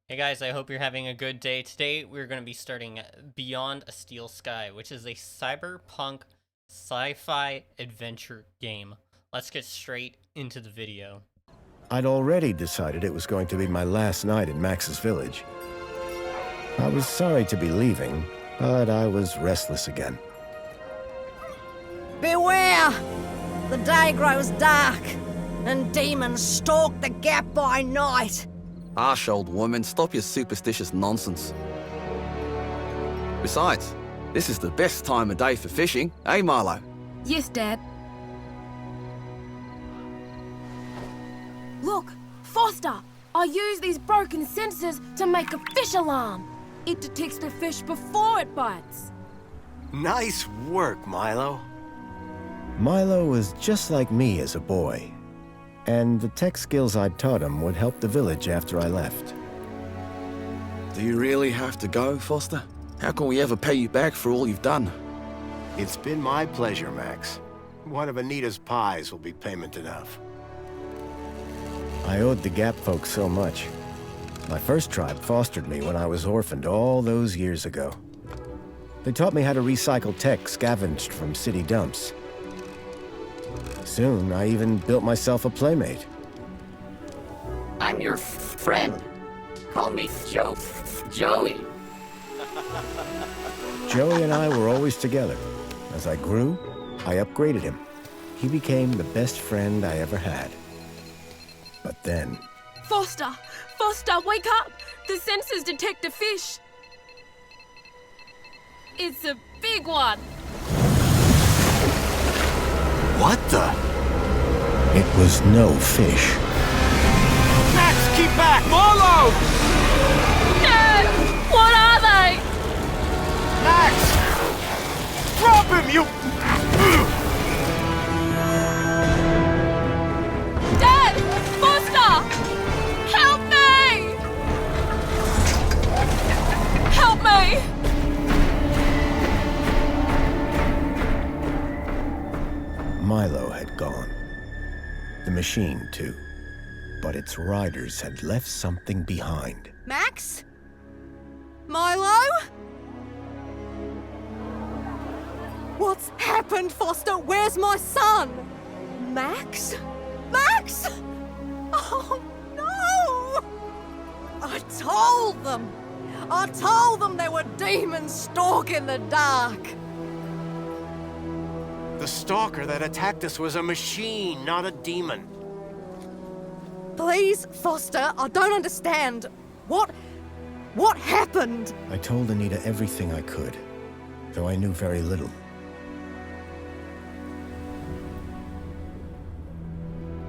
Hey guys, I hope you're having a good day. Today we're going to be starting Beyond a Steel Sky, which is a cyberpunk sci-fi adventure game. Let's get straight into the video. I'd already decided it was going to be my last night in Max's village. I was sorry to be leaving, but I was restless again. Beware! The day grows dark, and demons stalk the gap by night. Harsh, old woman, stop your superstitious nonsense. Besides, this is the best time of day for fishing, eh, Milo? Yes, Dad. Look, Foster! I use these broken sensors to make a fish alarm. It detects the fish before it bites. Nice work, Milo. Milo was just like me as a boy, and the tech skills I'd taught him would help the village after I left. Do you really have to go, Foster? How can we ever pay you back for all you've done? It's been my pleasure, Max. One of Anita's pies will be payment enough. I owed the Gap folks so much. My first tribe fostered me when I was orphaned all those years ago. They taught me how to recycle tech scavenged from city dumps. Soon, I even built myself a playmate. I'm your friend. Call me Joey. Joey and I were always together. As I grew, I upgraded him. He became the best friend I ever had. But then... Foster! Foster, wake up! The sensors detect a fish. It's a big one. What the? It was no fish. Max, keep back! Milo! Dad! What are they? Max! Drop him, you... Dad! Foster! Help me! Help me! Milo had gone. The machine, too. But its riders had left something behind. Max? Milo? What's happened, Foster? Where's my son? Max? Max? Oh, no! I told them there were demons stalking the dark. The stalker that attacked us was a machine, not a demon. Please, Foster, I don't understand. What happened? I told Anita everything I could, though I knew very little.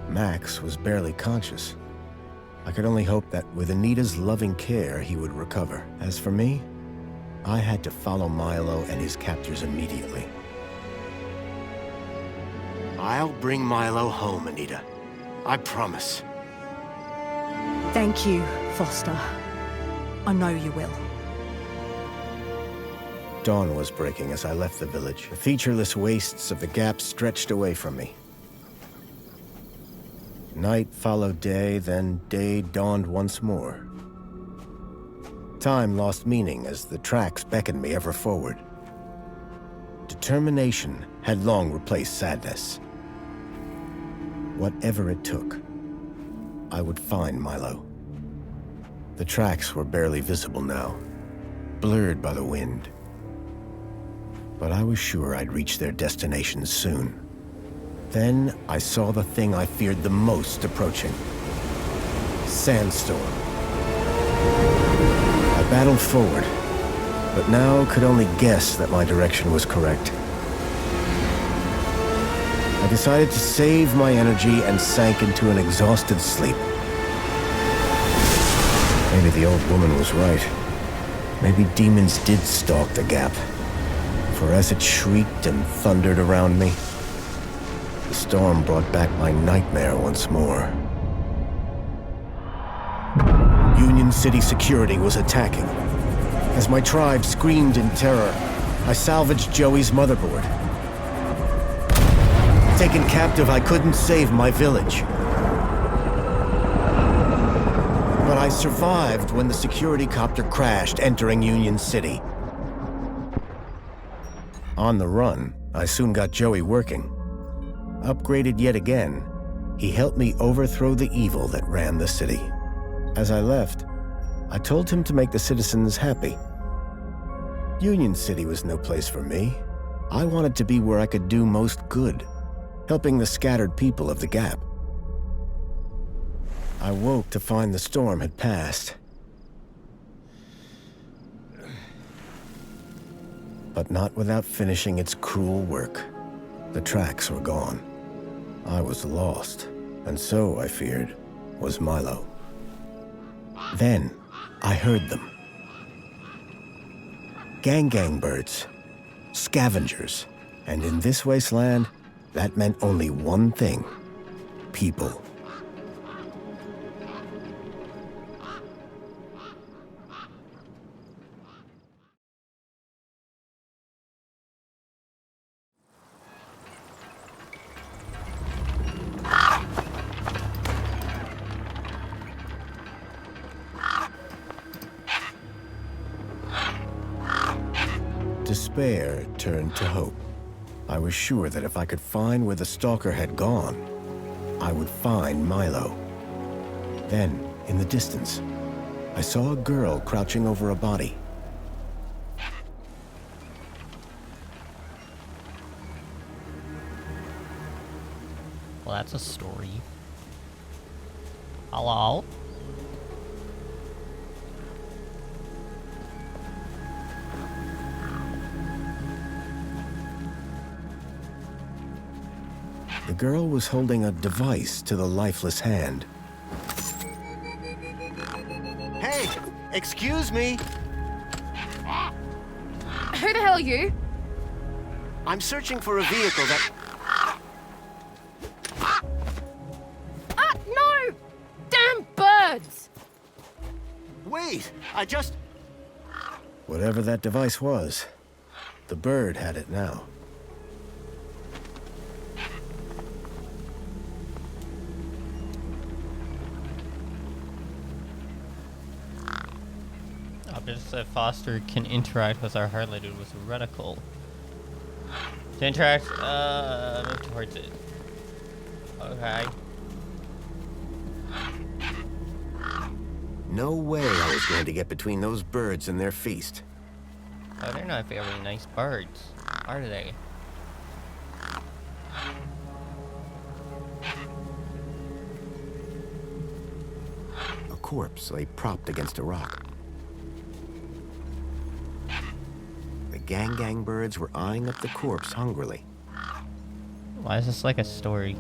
Max was barely conscious. I could only hope that with Anita's loving care, he would recover. As for me, I had to follow Milo and his captors immediately. I'll bring Milo home, Anita. I promise. Thank you, Foster. I know you will. Dawn was breaking as I left the village. The featureless wastes of the Gap stretched away from me. Night followed day, then day dawned once more. Time lost meaning as the tracks beckoned me ever forward. Determination had long replaced sadness. Whatever it took, I would find Milo. The tracks were barely visible now, blurred by the wind. But I was sure I'd reach their destination soon. Then I saw the thing I feared the most approaching. Sandstorm. I battled forward, but now could only guess that my direction was correct. I decided to save my energy and sank into an exhausted sleep. Maybe the old woman was right. Maybe demons did stalk the Gap. For as it shrieked and thundered around me, the storm brought back my nightmare once more. Union City security was attacking. As my tribe screamed in terror, I salvaged Joey's motherboard. Taken captive, I couldn't save my village. But I survived when the security copter crashed, entering Union City. On the run, I soon got Joey working. Upgraded yet again, he helped me overthrow the evil that ran the city. As I left, I told him to make the citizens happy. Union City was no place for me. I wanted to be where I could do most good, helping the scattered people of the Gap. I woke to find the storm had passed. But not without finishing its cruel work. The tracks were gone. I was lost, and so, I feared, was Milo. Then, I heard them. Gang birds, scavengers, and in this wasteland, that meant only one thing: people. Despair turned to hope. I was sure that if I could find where the stalker had gone, I would find Milo. Then, in the distance, I saw a girl crouching over a body. Well, that's a story. Hello? The girl was holding a device to the lifeless hand. Hey, excuse me. Who the hell are you? I'm searching for a vehicle that... Ah, no! Damn birds! Wait, I just... Whatever that device was, the bird had it now. Objects that Foster can interact with are highlighted with a reticle. To interact, move towards it. Okay. No way I was going to get between those birds and their feast. Oh, they're not very nice birds, are they? A corpse lay propped against a rock. The gang birds were eyeing up the corpse hungrily. Why is this like a story?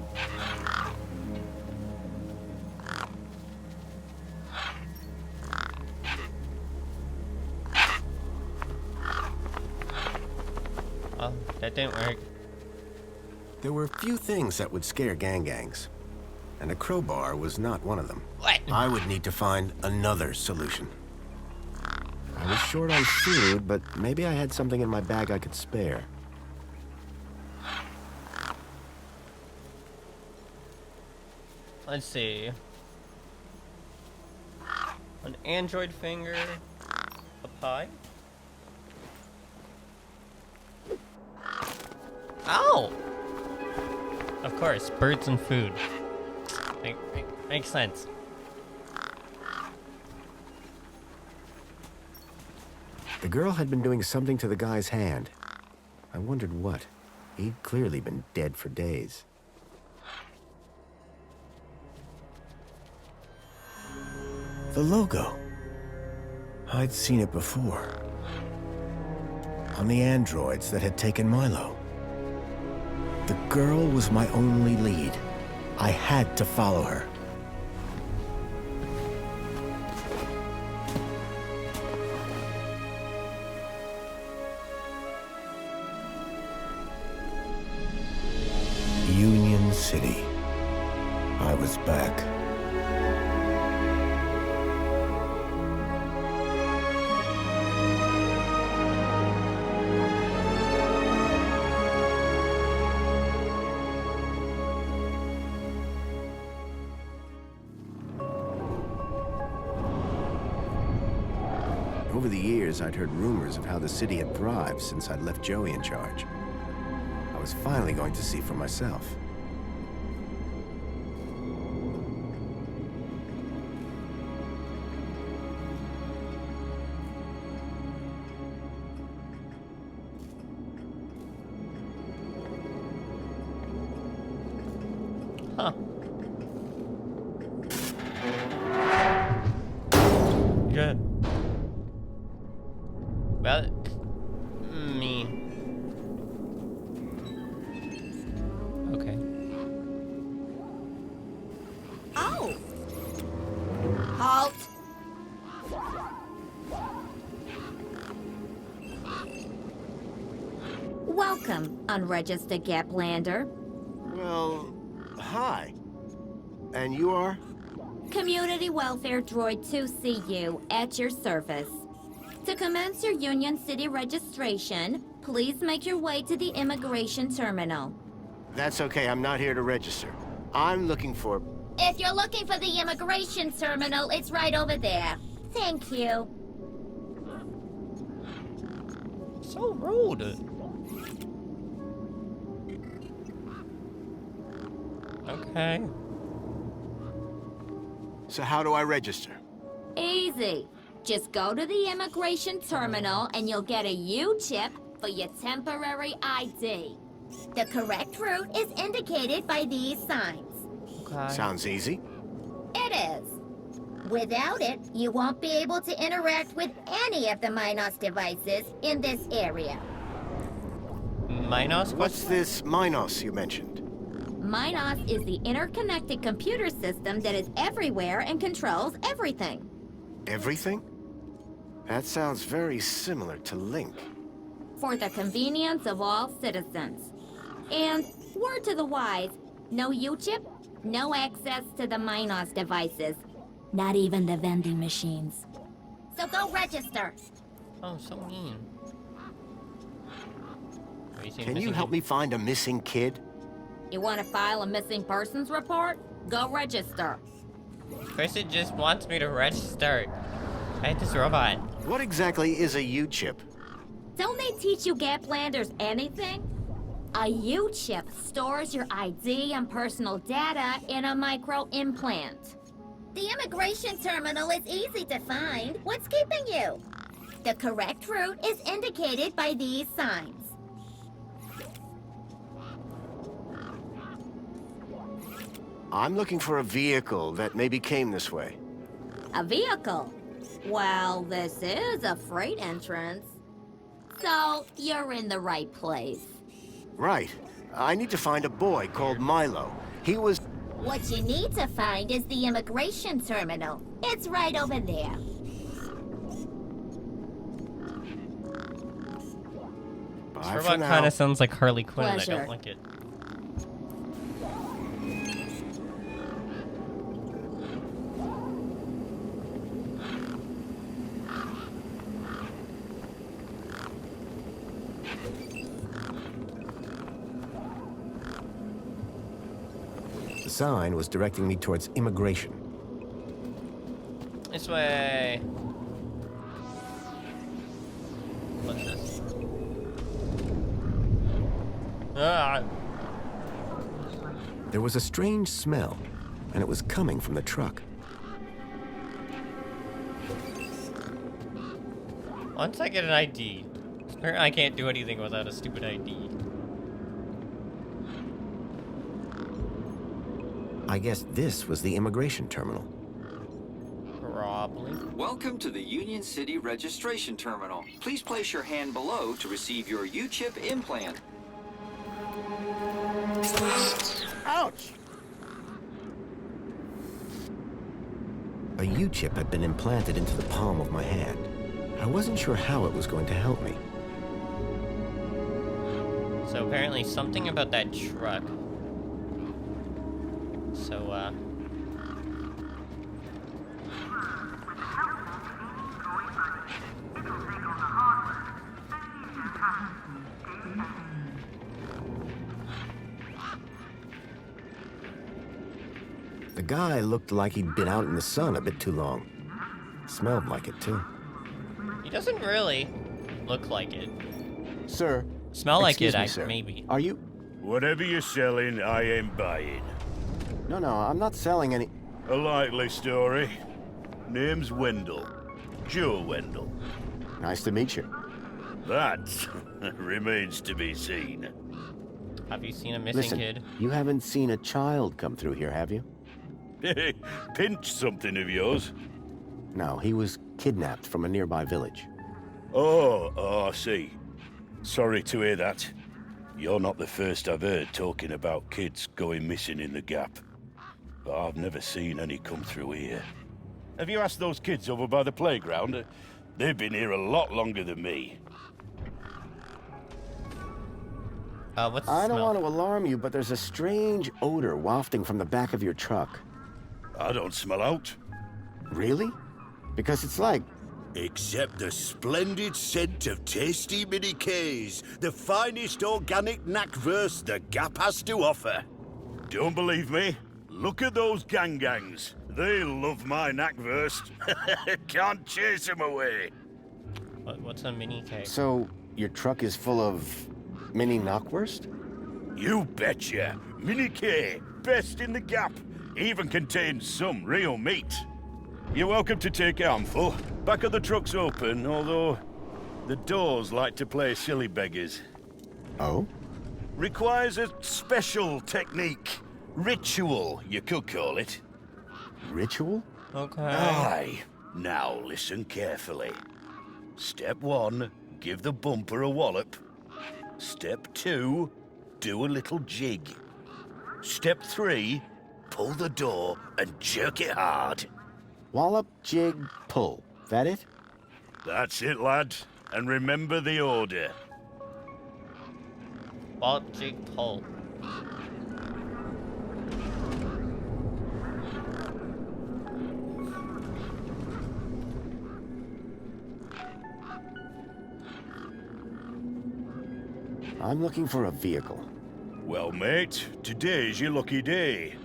Oh, that didn't work. There were few things that would scare gangs, and a crowbar was not one of them. What? I would need to find another solution. I was short on food, but maybe I had something in my bag I could spare. Let's see. An android finger. A pie. Ow! Of course, birds and food. Makes sense. The girl had been doing something to the guy's hand. I wondered what. He'd clearly been dead for days. The logo. I'd seen it before. On the androids that had taken Milo. The girl was my only lead. I had to follow her. Union City. I was back. Over the years, I'd heard rumors of how the city had thrived since I'd left Joey in charge. I was finally going to see for myself. Huh. Good. Well, me. Okay. Oh! Halt! Welcome, unregistered Gaplander. Well, hi. And you are? Community Welfare Droid 2CU at your service. To commence your Union City registration, please make your way to the immigration terminal. That's okay, I'm not here to register. I'm looking for... If you're looking for the immigration terminal, it's right over there. Thank you. So rude. Okay. So how do I register? Easy. Just go to the immigration terminal and you'll get a U-chip for your temporary ID. The correct route is indicated by these signs. Okay. Sounds easy. It is. Without it, you won't be able to interact with any of the Minos devices in this area. Minos? What's this Minos you mentioned? Minos is the interconnected computer system that is everywhere and controls everything. Everything? That sounds very similar to Link. For the convenience of all citizens. And, word to the wise, no U-chip, no access to the Minos devices. Not even the vending machines. So go register. Oh, so mean. Can you help me find a missing kid? You want to file a missing persons report? Go register. Chris, it just wants me to register. I hate this robot. What exactly is a U-chip? Don't they teach you Gaplanders anything? A U-chip stores your ID and personal data in a micro-implant. The immigration terminal is easy to find. What's keeping you? The correct route is indicated by these signs. I'm looking for a vehicle that maybe came this way. A vehicle? Well, this is a freight entrance. So, you're in the right place. Right. I need to find a boy called Milo. He was... What you need to find is the immigration terminal. It's right over there. Bye This for robot now. kind of sounds like Harley Quinn, and I Pleasure. don't like it. The sign was directing me towards immigration. This way. What's this? Ah! There was a strange smell, and it was coming from the truck. Once I get an ID. I can't do anything without a stupid ID. I guess this was the immigration terminal. Probably. Welcome to the Union City Registration Terminal. Please place your hand below to receive your U-chip implant. Ouch! A U-chip had been implanted into the palm of my hand. I wasn't sure how it was going to help me. So apparently something about that truck. So, The guy looked like he'd been out in the sun a bit too long. Smelled like it, too. He doesn't really look like it. Sir. Smell like excuse it, me, sir. maybe. Are you... Whatever you're selling, I ain't buying. No, I'm not selling any... A likely story. Name's Wendell. Joe Wendell. Nice to meet you. That remains to be seen. Have you seen a missing Listen, kid? you haven't seen a child come through here, have you? Pinch something of yours. No, he was kidnapped from a nearby village. Oh, I see. Sorry to hear that. You're not the first I've heard talking about kids going missing in the Gap. But I've never seen any come through here. Have you asked those kids over by the playground? They've been here a lot longer than me. What's the I don't smell? want to alarm you, but there's a strange odor wafting from the back of your truck. I don't smell out. Really? Because it's like... Except the splendid scent of tasty mini Ks, the finest organic knackverse the Gap has to offer. Don't believe me? Look at those gangs. They love my knackverse. Can't chase them away. What's a mini K? So, your truck is full of mini knockwurst? You betcha. Mini K, best in the Gap. Even contains some real meat. You're welcome to take a handful. Back of the truck's open, although the doors like to play silly beggars. Oh? Requires a special technique. Ritual, you could call it. Ritual? Okay. Aye. Now listen carefully. Step 1, give the bumper a wallop. Step 2, do a little jig. Step 3, pull the door and jerk it hard. Wallop, jig, pull. That it? That's it, lad. And remember the order. Wallop, jig, pull. I'm looking for a vehicle. Well, mate, today's your lucky day.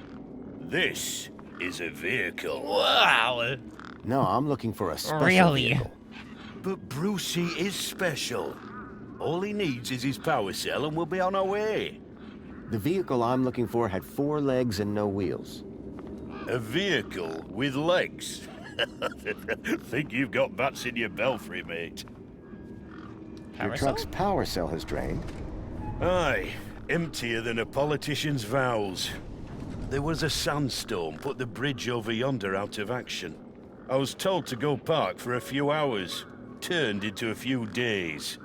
This is a vehicle. Wow. No, I'm looking for a special Really? vehicle. But Brucey is special. All he needs is his power cell and we'll be on our way. The vehicle I'm looking for had 4 legs and no wheels. A vehicle with legs? Think you've got bats in your belfry, mate. Your truck's power cell has drained. Aye, emptier than a politician's vows. There was a sandstorm put the bridge over yonder out of action. I was told to go park for a few hours. Turned into a few days.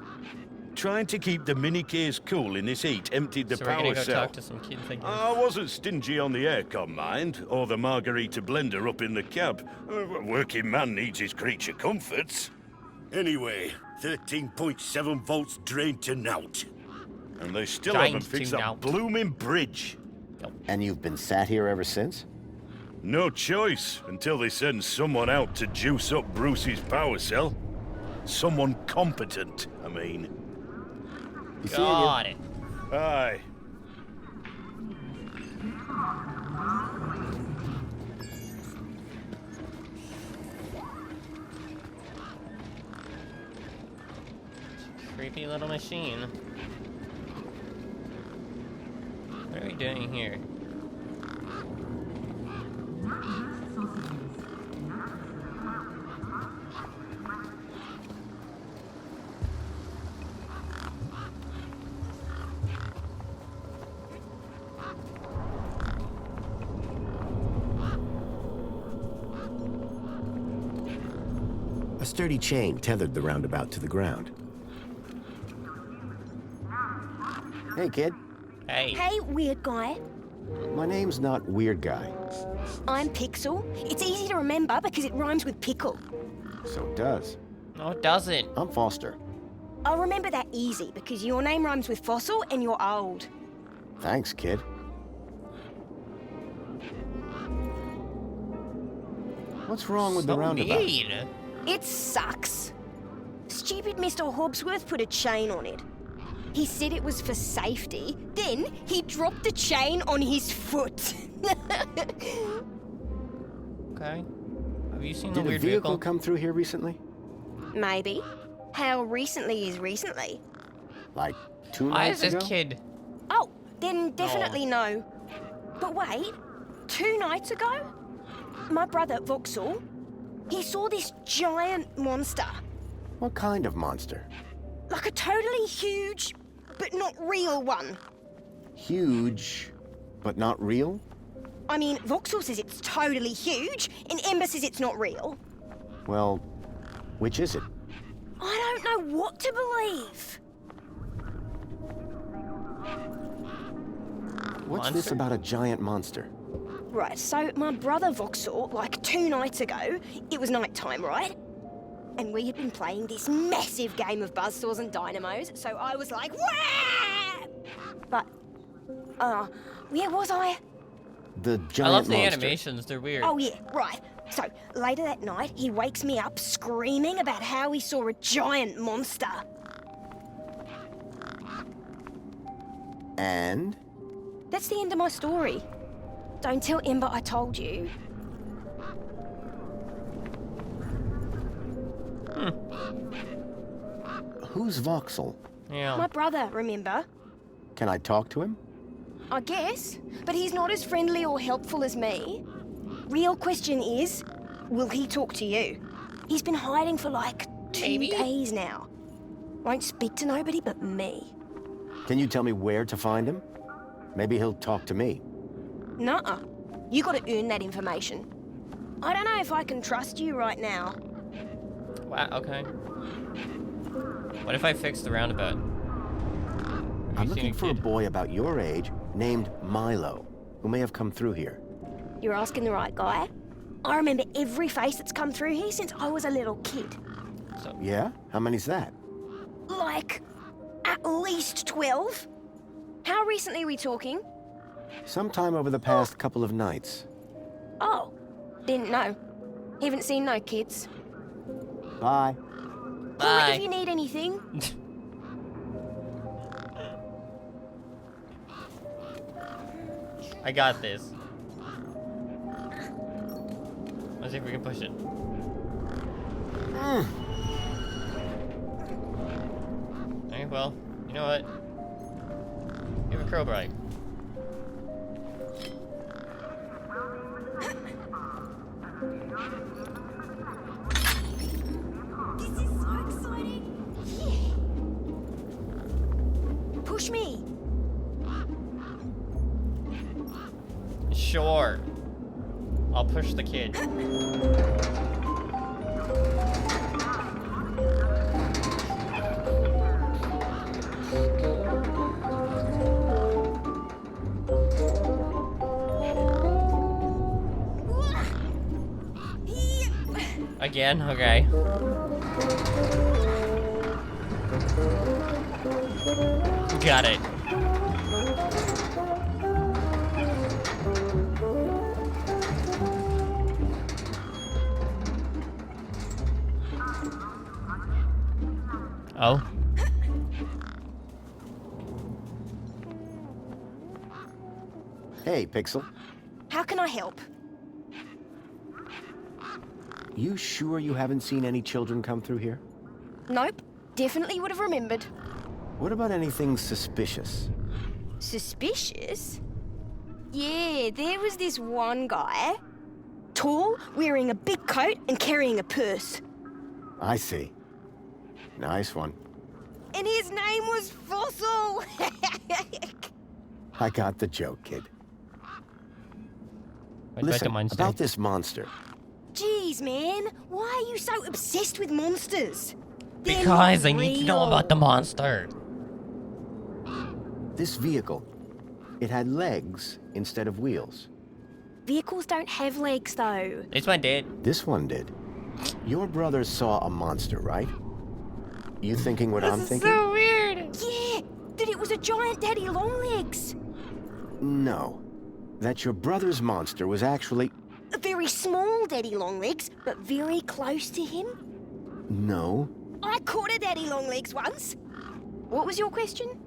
Trying to keep the mini Ks cool in this heat emptied the So power we're gonna go cell. talk to some kids, I guess. I wasn't stingy on the aircon, mind, or the margarita blender up in the cab. A working man needs his creature comforts. Anyway, 13.7 volts drained to naught. And they still Drained haven't fixed to that naught. blooming bridge. And you've been sat here ever since? No choice until they send someone out to juice up Brucey's power cell. Someone competent, I mean. You see Got it. Aye. Creepy little machine. What are we doing here? A sturdy chain tethered the roundabout to the ground. Hey, kid. Hey. Hey, weird guy. My name's not Weird Guy. I'm Pixel. It's easy to remember because it rhymes with pickle. So it does. No, it doesn't. I'm Foster. I'll remember that easy because your name rhymes with fossil and you're old. Thanks, kid. What's wrong with the roundabout? Mean. It sucks. Stupid Mr. Hobbsworth put a chain on it. He said it was for safety. Then he dropped the chain on his foot. Okay. Have you seen Did the a weird vehicle vehicle? come through here recently? Maybe. How recently is recently? Like 2 Why nights is ago? this kid? Oh, then definitely no. But wait, 2 nights ago? My brother, Vauxhall, he saw this giant monster. What kind of monster? Like a totally huge, but not real one. Huge, but not real? I mean, Vauxhall says it's totally huge, and Ember says it's not real. Well, which is it? I don't know what to believe. What's this about a giant monster? Right, so my brother Vauxhall, like 2 nights ago, it was night time, right? And we had been playing this massive game of buzzsaws and dynamos, so I was like, wah! But, where was I? The giant I love the monster. animations. They're weird. Oh yeah, right. So, later that night, he wakes me up screaming about how he saw a giant monster. And? That's the end of my story. Don't tell Ember I told you. Who's Vauxhall? Yeah. My brother, remember? Can I talk to him? I guess, but he's not as friendly or helpful as me. Real question is, will he talk to you? He's been hiding for like 2 days now. Won't speak to nobody but me. Can you tell me where to find him? Maybe he'll talk to me. Nuh-uh. You gotta earn that information. I don't know if I can trust you right now. Wow, okay. What if I fix the roundabout? I'm looking for a boy about your age named Milo, who may have come through here. You're asking the right guy. I remember every face that's come through here since I was a little kid. Yeah? How many's that? Like, at least 12. How recently are we talking? Sometime over the past couple of nights. Oh, didn't know. Haven't seen no kids. Bye. Call me if you need anything. I got this. Let's see if we can push it. Okay, well, you know what? Give a crowbar. This is so exciting. Yeah. Push me. Sure. I'll push the kid. Again? Okay. Got it. Oh. Hey, Pixel. How can I help? You sure you haven't seen any children come through here? Nope. Definitely would have remembered. What about anything suspicious? Suspicious? Yeah, there was this one guy. Tall, wearing a big coat and carrying a purse. I see. Nice one. And his name was Fossil! I got the joke, kid. What Listen, about the monster? about this monster. Jeez, man. Why are you so obsessed with monsters? They're Because not I need to know real. about the monster. This vehicle, it had legs instead of wheels. Vehicles don't have legs, though. This one did. This one did. Your brother saw a monster, right? You thinking what I'm thinking? So weird. Yeah, that it was a giant daddy longlegs. No. That your brother's monster was actually... A very small daddy longlegs, but very close to him. No. I caught a daddy longlegs once. What was your question?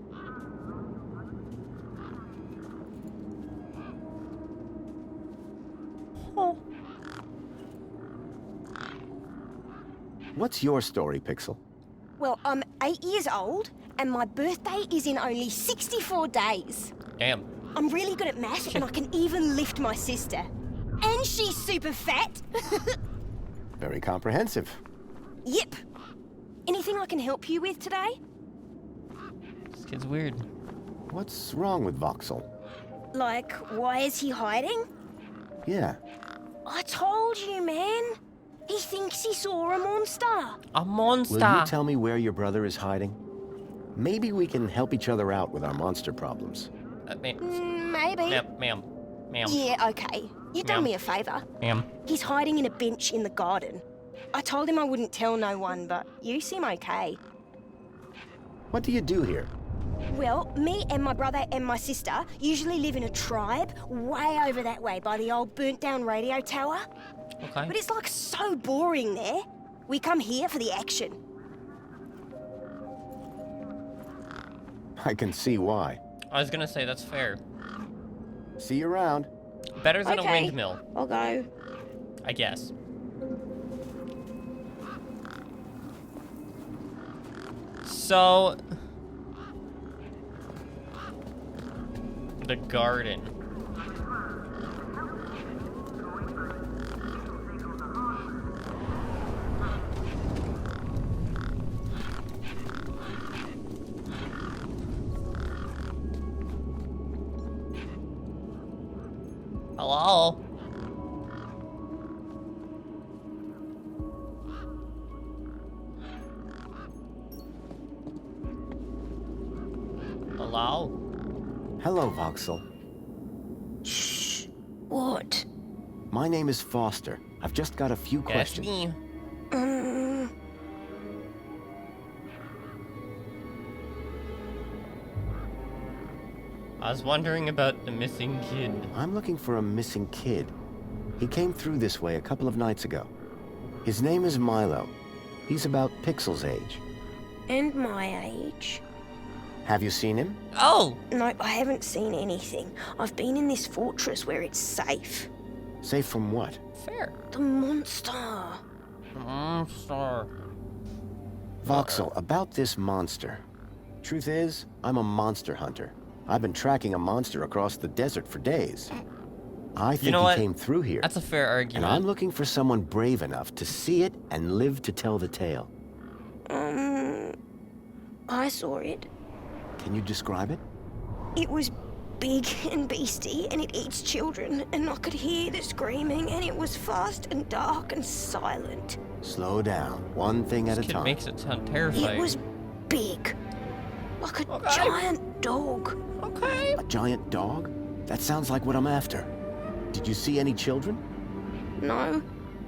What's your story, Pixel? Well, I'm 8 years old, and my birthday is in only 64 days. Damn. I'm really good at math, and I can even lift my sister. And she's super fat. Very comprehensive. Yep. Anything I can help you with today? This kid's weird. What's wrong with Voxel? Like, why is he hiding? Yeah. I told you, man. He thinks he saw a monster. A monster. Will you tell me where your brother is hiding? Maybe we can help each other out with our monster problems. Maybe. Ma'am. Yeah, okay. You done me a favor. Ma'am. He's hiding in a bench in the garden. I told him I wouldn't tell no one, but you seem okay. What do you do here? Well, me and my brother and my sister usually live in a tribe way over that way by the old burnt-down radio tower. Okay. But it's like so boring there. We come here for the action. I can see why. I was gonna say that's fair. See you around. Better than Okay, a windmill, I'll go. I guess. So... the garden. Hello? Hello? Hello, Voxel. Shh. What? My name is Foster. I've just got a few questions. Me. I was wondering about the missing kid. I'm looking for a missing kid. He came through this way a couple of nights ago. His name is Milo. He's about Pixel's age. And my age. Have you seen him? Oh! No, I haven't seen anything. I've been in this fortress where it's safe. Safe from what? Fair. The monster. Monster. Voxel, about this monster. Truth is, I'm a monster hunter. I've been tracking a monster across the desert for days. I think he came through here. That's a fair argument. And I'm looking for someone brave enough to see it and live to tell the tale. I saw it. Can you describe it? It was big and beastie, and it eats children, and I could hear the screaming, and it was fast and dark and silent. Slow down, one thing at a time. Makes it sound terrifying. It was big. Like a giant dog. Okay. A giant dog? That sounds like what I'm after. Did you see any children? No,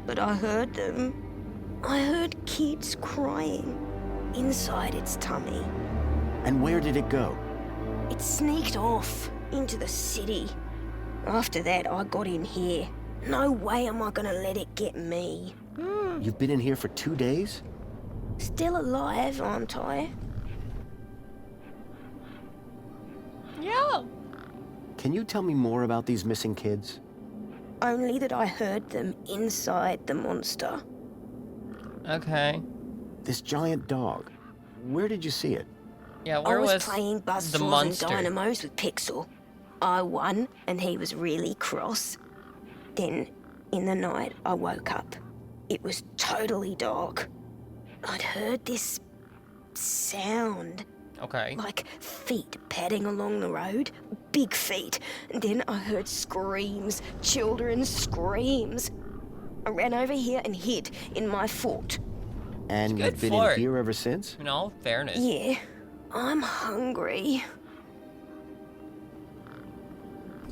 but I heard them. I heard kids crying inside its tummy. And where did it go? It sneaked off into the city. After that, I got in here. No way am I gonna let it get me. You've been in here for 2 days? Still alive, aren't I? Yeah. Can you tell me more about these missing kids? Only that I heard them inside the monster. Okay. This giant dog. Where did you see it? Yeah, where I was was playing the buzzsaws and monster? dynamos with Pixel. I won, and he was really cross. Then, in the night, I woke up. It was totally dark. I'd heard this sound. Okay. Like feet padding along the road. Big feet. And then I heard screams. Children's screams. I ran over here and hid in my fort. And you've been in here ever since? In all fairness. Yeah. I'm hungry.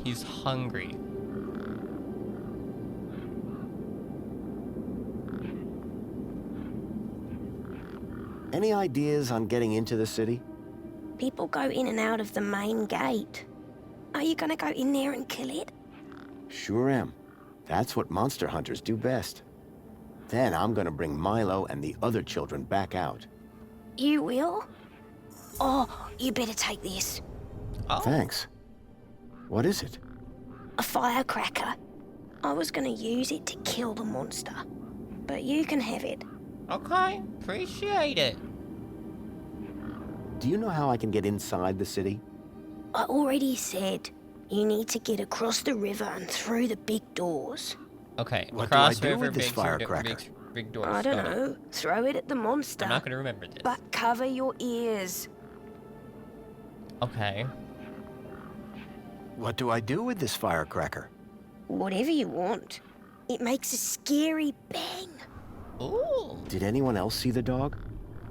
He's hungry. Any ideas on getting into the city? People go in and out of the main gate. Are you gonna go in there and kill it? Sure am. That's what monster hunters do best. Then I'm gonna bring Milo and the other children back out. You will? Oh, you better take this. Oh. Thanks. What is it? A firecracker. I was gonna use it to kill the monster. But you can have it. Okay, appreciate it. Do you know how I can get inside the city? I already said you need to get across the river and through the big doors. Okay, What do I across do river, with this big, firecracker? big doors. I don't Got it. know. Throw it at the monster. I'm not gonna remember this. But cover your ears. Okay. What do I do with this firecracker? Whatever you want. It makes a scary bang. Ooh. Did anyone else see the dog?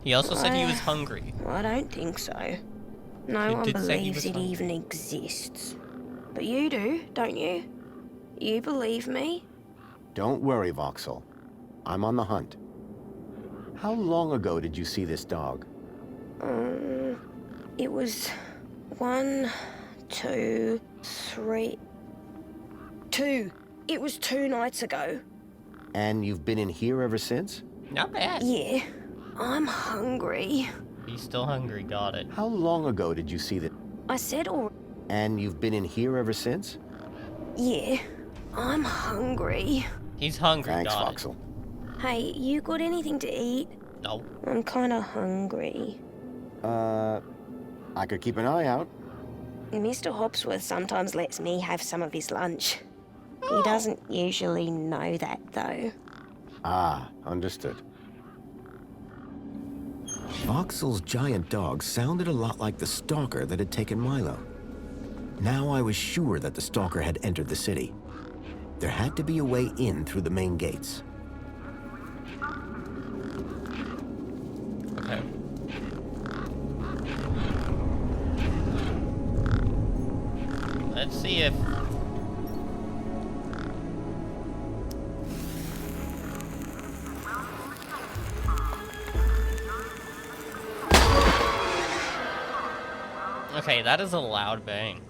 He also said he was hungry. I don't think so. No He one did say he believes was it hungry. even exists. But you do, don't you? You believe me? Don't worry, Voxel. I'm on the hunt. How long ago did you see this dog? It was 1, 2, 3... 2. It was 2 nights ago. And you've been in here ever since? Not bad. Yeah. I'm hungry. He's still hungry, got it. How long ago did you see that? I said all... And you've been in here ever since? Yeah. I'm hungry. He's hungry, Thanks, got Voxel. Hey, you got anything to eat? it. No. I'm kinda hungry. I could keep an eye out. Mr. Hopsworth sometimes lets me have some of his lunch. He doesn't usually know that, though. Ah, understood. Voxel's giant dog sounded a lot like the stalker that had taken Milo. Now I was sure that the stalker had entered the city. There had to be a way in through the main gates. Okay. Let's see if... Okay, that is a loud bang.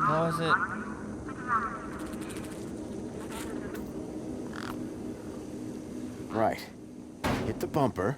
What was it? Right. Hit the bumper.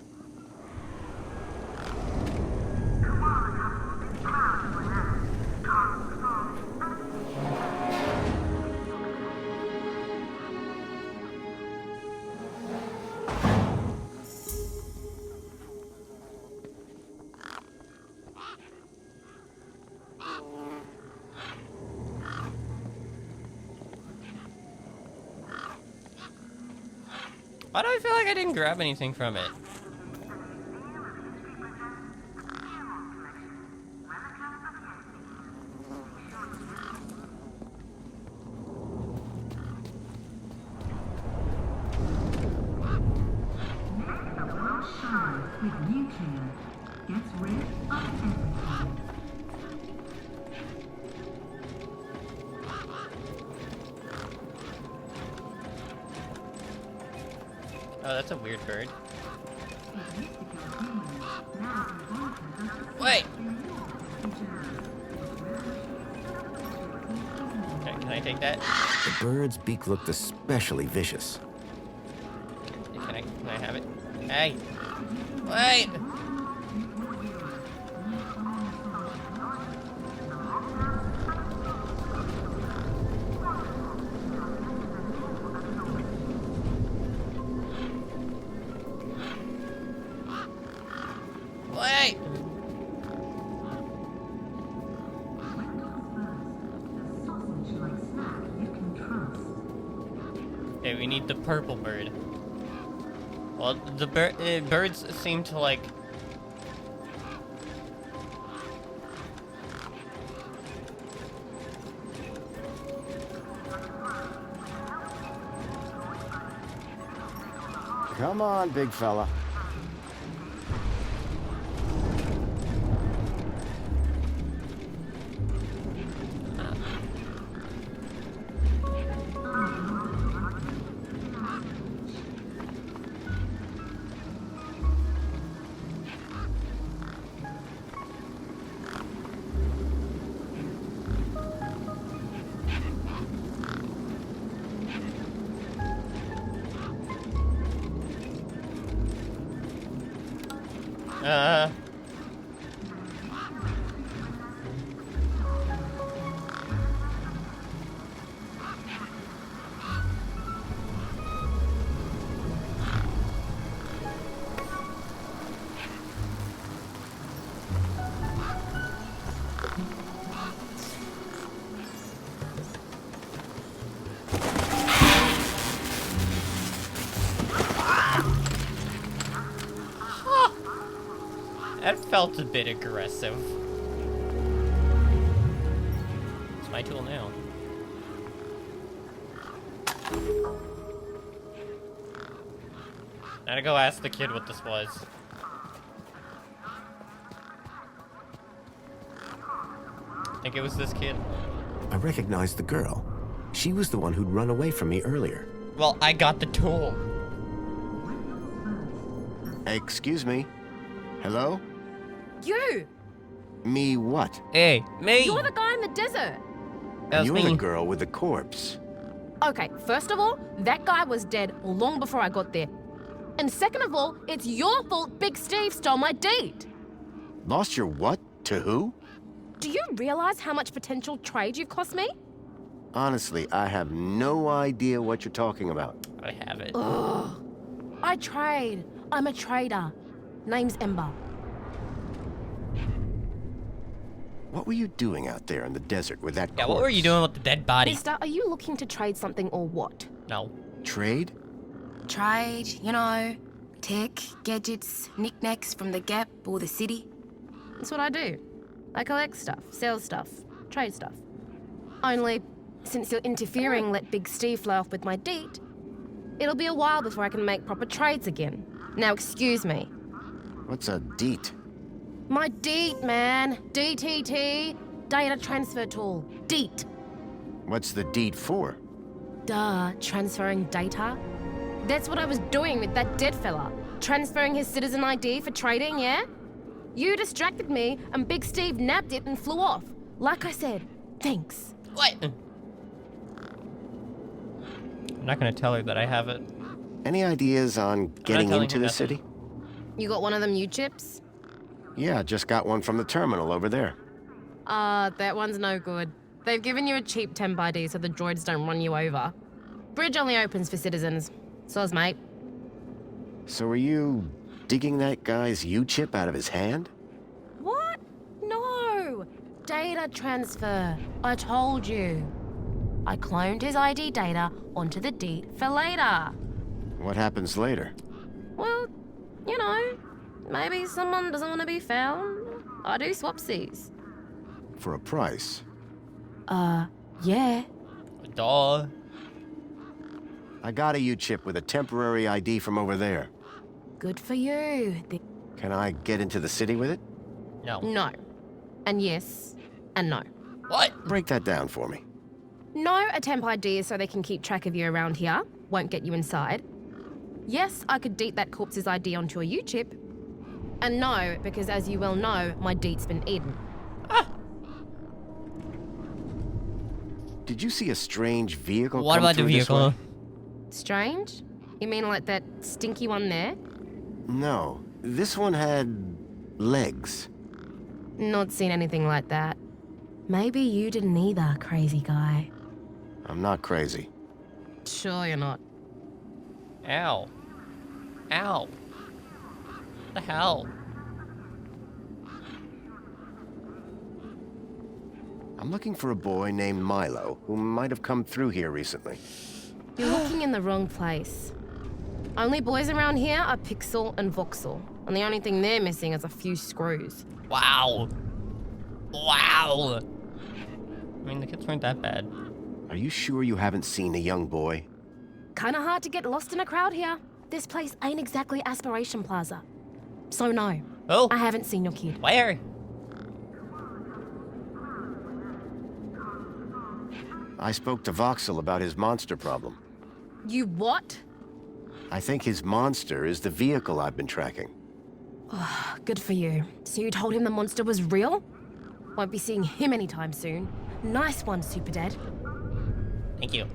Why do I feel like I didn't grab anything from it? With nuclear gets rid of everything. Oh, that's a weird bird. Wait! Okay, can I take that? The bird's beak looked especially vicious. Can I have it? Hey! Wait! Wait! Okay, we need the purple bird. Well, the birds seem to like... Come on, big fella. felt a bit aggressive. It's my tool now. I gotta go ask the kid what this was. I think it was this kid. I recognized the girl. She was the one who'd run away from me earlier. Well, I got the tool. Excuse me. Hello? You! Me what? Hey, me! You're the guy in the desert! That You're was the me. girl with the corpse. Okay, first of all, that guy was dead long before I got there. And second of all, it's your fault Big Steve stole my date. Lost your what? To who? Do you realize how much potential trade you've cost me? Honestly, I have no idea what you're talking about. I have it. Ugh. I trade. I'm a trader. Name's Ember. What were you doing out there in the desert with that Yeah, corpse? what were you doing with the dead body? Mister, are you looking to trade something or what? No. Trade? Trade, you know, tech, gadgets, knickknacks from the Gap or the city. That's what I do. I collect stuff, sell stuff, trade stuff. Only, since you're interfering, let Big Steve fly off with my deed, it'll be a while before I can make proper trades again. Now, excuse me. What's a deet? My deed, man. DTT. Data transfer tool. Deet. What's the deed for? Duh, transferring data. That's what I was doing with that dead fella. Transferring his citizen ID for trading, yeah? You distracted me, and Big Steve nabbed it and flew off. Like I said, thanks. What? I'm not gonna tell her that I have it. Any ideas on getting telling into her the nothing. city? You got one of them U-chips? Yeah, just got one from the terminal over there. That one's no good. They've given you a cheap temp ID so the droids don't run you over. Bridge only opens for citizens. Soz, mate. So are you digging that guy's U-chip out of his hand? What? No! Data transfer. I told you. I cloned his ID data onto the deed for later. What happens later? Well, you know, maybe someone doesn't want to be found. I do swapsies. For a price? Yeah. Duh. I got a U-chip with a temporary ID from over there. Good for you. Can I get into the city with it? No. No. And yes. And no. What? Break that down for me. No, a temp ID is so they can keep track of you around here. Won't get you inside. Yes, I could deet that corpse's ID onto a U-chip. And no, because as you well know, my deet's been eaten. Did you see a strange vehicle What come about the through this vehicle? way? Strange? You mean like that stinky one there? No, this one had legs. Not seen anything like that. Maybe you didn't either, crazy guy. I'm not crazy. Sure you're not. Ow. Ow. What the hell? I'm looking for a boy named Milo who might have come through here recently. You're looking in the wrong place. Only boys around here are Pixel and Voxel, and the only thing they're missing is a few screws. Wow. Wow. I mean, the kids weren't that bad. Are you sure you haven't seen a young boy? Kinda hard to get lost in a crowd here. This place ain't exactly Aspiration Plaza. So no. Oh. I haven't seen your kid. Where? I spoke to Voxel about his monster problem. You what? I think his monster is the vehicle I've been tracking. Good for you. So you told him the monster was real? Won't be seeing him anytime soon. Nice one, Super Dad. Thank you.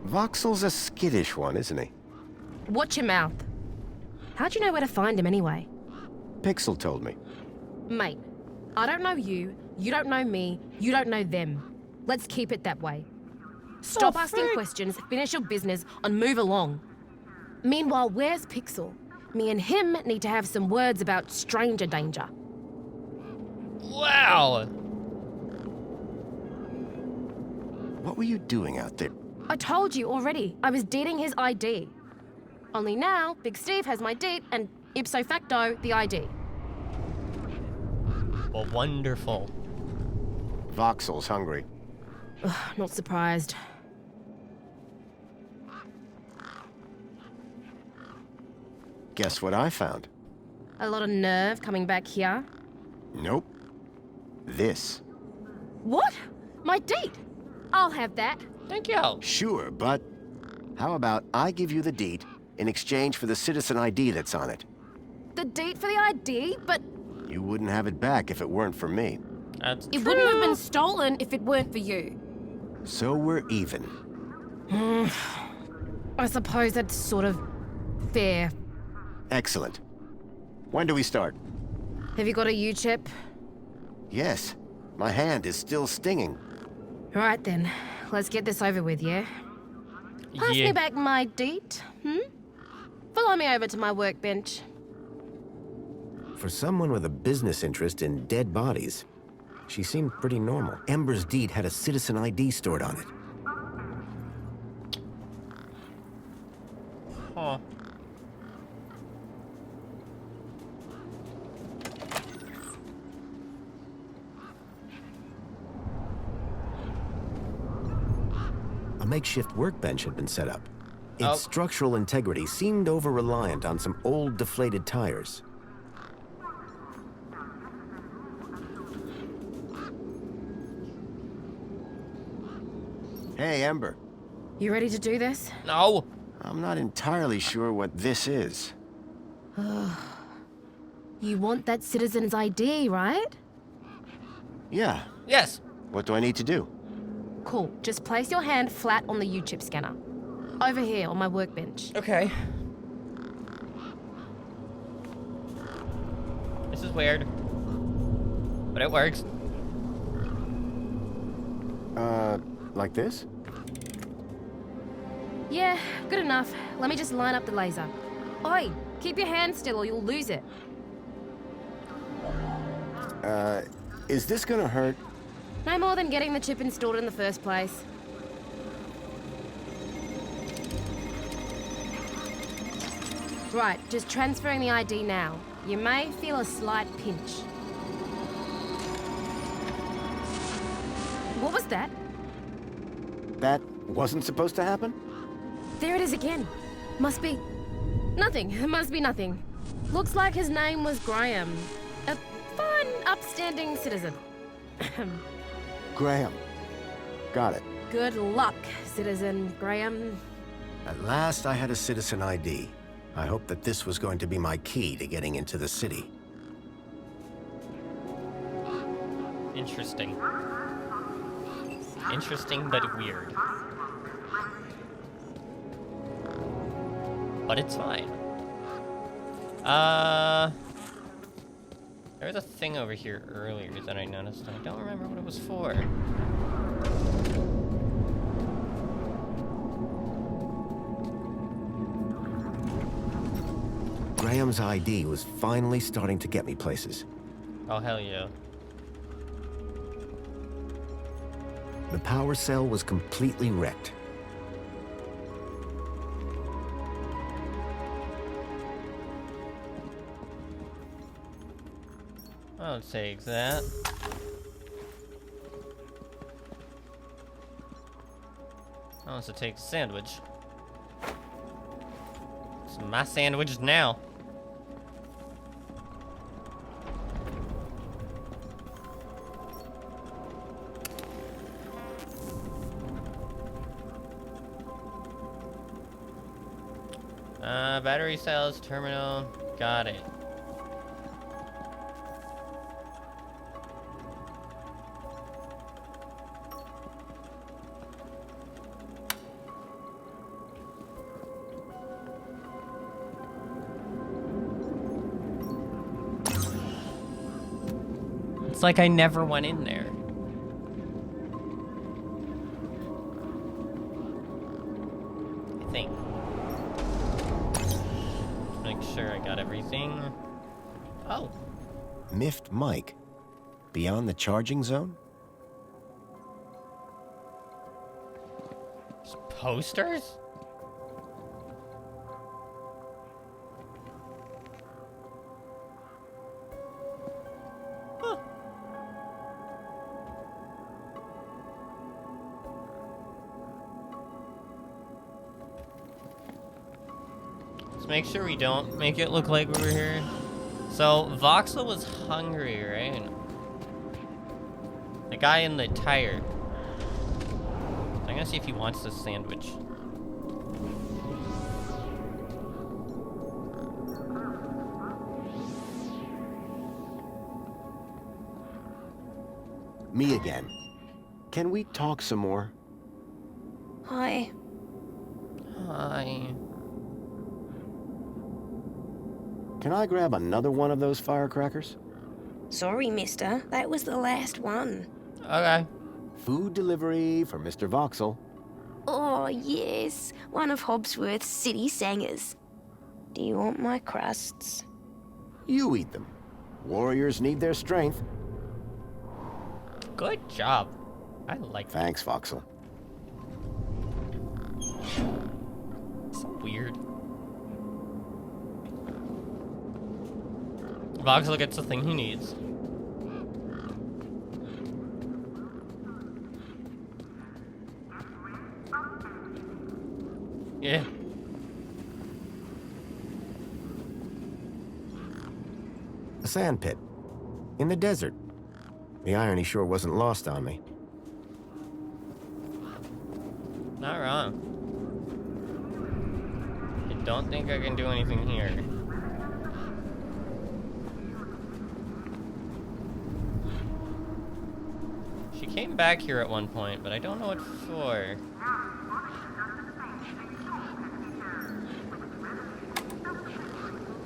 Voxel's a skittish one, isn't he? Watch your mouth. How'd you know where to find him anyway? Pixel told me. Mate, I don't know you, you don't know me, you don't know them. Let's keep it that way. Stop asking questions, finish your business, and move along. Meanwhile, where's Pixel? Me and him need to have some words about stranger danger. Wow. What were you doing out there? I told you already, I was deeding his ID. Only now, Big Steve has my deed and ipso facto, the ID. Well, wonderful. Voxel's hungry. Ugh, not surprised. Guess what I found? A lot of nerve coming back here. Nope. This. What? My deed? I'll have that. Thank you. Sure, but how about I give you the deed in exchange for the citizen ID that's on it? The deed for the ID, but You wouldn't have it back if it weren't for me. That's it wouldn't have been stolen if it weren't for you. So we're even. I suppose that's sort of fair. Excellent. When do we start? Have you got a U-chip? Yes. My hand is still stinging. Right then, let's get this over with, yeah? Pass me back my deed, Follow me over to my workbench. For someone with a business interest in dead bodies, she seemed pretty normal. Ember's deed had a citizen ID stored on it. Huh. A makeshift workbench had been set up. Its Oh. structural integrity seemed over-reliant on some old deflated tires. Hey, Ember. You ready to do this? No. I'm not entirely sure what this is. You want that citizen's ID, right? Yeah. Yes. What do I need to do? Cool. Just place your hand flat on the U-chip scanner. Over here on my workbench. Okay. This is weird. But it works. Like this? Yeah, good enough. Let me just line up the laser. Oi, keep your hand still or you'll lose it. Is this gonna hurt? No more than getting the chip installed in the first place. Right, just transferring the ID now. You may feel a slight pinch. What was that? That wasn't supposed to happen? There it is again. Must be... nothing. It must be nothing. Looks like his name was Graham. A fine, upstanding citizen. Graham. Got it. Good luck, Citizen Graham. At last, I had a citizen ID. I hoped that this was going to be my key to getting into the city. Interesting. Interesting, but weird. But it's fine. There was a thing over here earlier that I noticed, and I don't remember what it was for. Graham's ID was finally starting to get me places. Oh, hell yeah. The power cell was completely wrecked. I'll take that. I want to take a sandwich. It's my sandwich now. Battery cells, terminal, got it. It's like I never went in there. I think. Make sure I got everything. Oh. Miffed Mike. Beyond the charging zone? Posters? Huh. make sure we don't make it look like we were here. So, Voxel was hungry, right? The guy in the tire. I'm gonna see if he wants this sandwich. Me again. Can we talk some more? Hi. Hi. Can I grab another one of those firecrackers? Sorry, mister. That was the last one. Okay. Food delivery for Mr. Voxel. Oh, yes. One of Hobsworth's city singers. Do you want my crusts? You eat them. Warriors need their strength. Good job. I like that. Thanks, Voxel. So weird. Voxel gets the thing he needs. Yeah. A sand pit. In the desert. The irony sure wasn't lost on me. Not wrong. I don't think I can do anything here. She came back here at one point, but I don't know what for.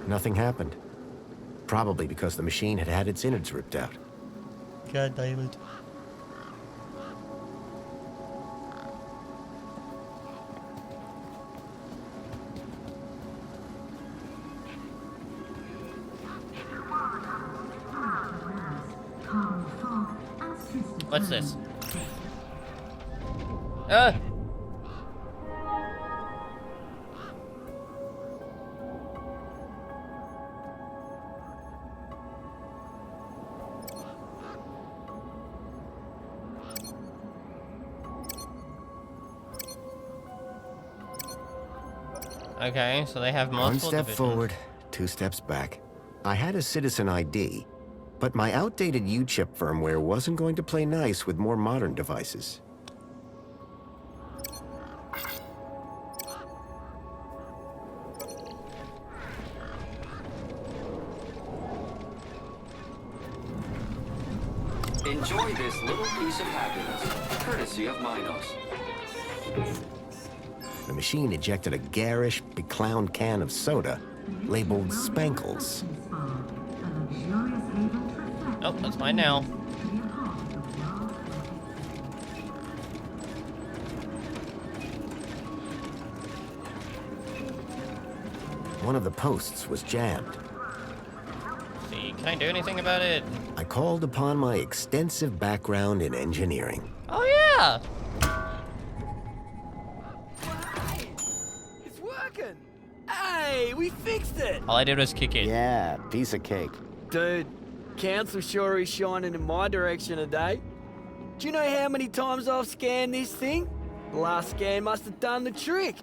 Nothing happened. Probably because the machine had had its innards ripped out. God damn it. What's this? Okay, so they have multiple One step divisions. forward, 2 steps back. I had a citizen ID, but my outdated U-chip firmware wasn't going to play nice with more modern devices. Enjoy this little piece of happiness, courtesy of Minos. The machine ejected a garish, beclowned can of soda labeled Spankles. Oh, that's mine now. One of the posts was jammed. See, can I do anything about it? I called upon my extensive background in engineering. Oh yeah! It's working! Hey, we fixed it! All I did was kick it. Yeah, piece of cake. Dude, council sure is shining in my direction today. Do you know how many times I've scanned this thing? The last scan must have done the trick.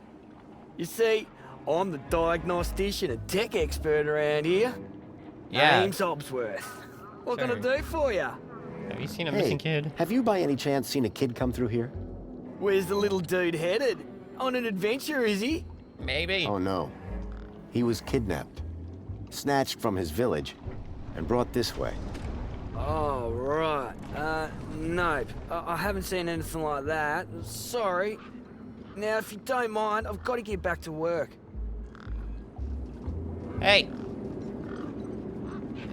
You see, I'm the diagnostician and tech expert around here. Yeah. Name's Hobsworth. What can I do for you? Have you seen a Hey, missing kid? have you by any chance seen a kid come through here? Where's the little dude headed? On an adventure, is he? Maybe. Oh no. He was kidnapped, snatched from his village, and brought this way. Oh, right. Nope. I haven't seen anything like that. Sorry. Now, if you don't mind, I've got to get back to work. Hey,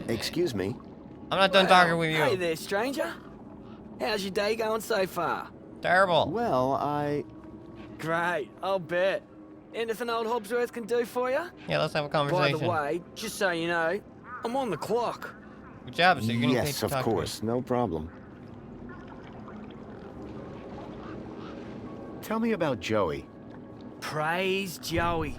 Excuse me? I'm not done talking with you. Hey there, stranger. How's your day going so far? Terrible. Well, Great, I'll bet. Anything old Hobsworth can do for you? Yeah, let's have a By conversation. the way, just so you know, I'm on the clock. Good job, so you're getting paid Yes, to of talk to me. course, no problem. Tell me about Joey. Praise Joey.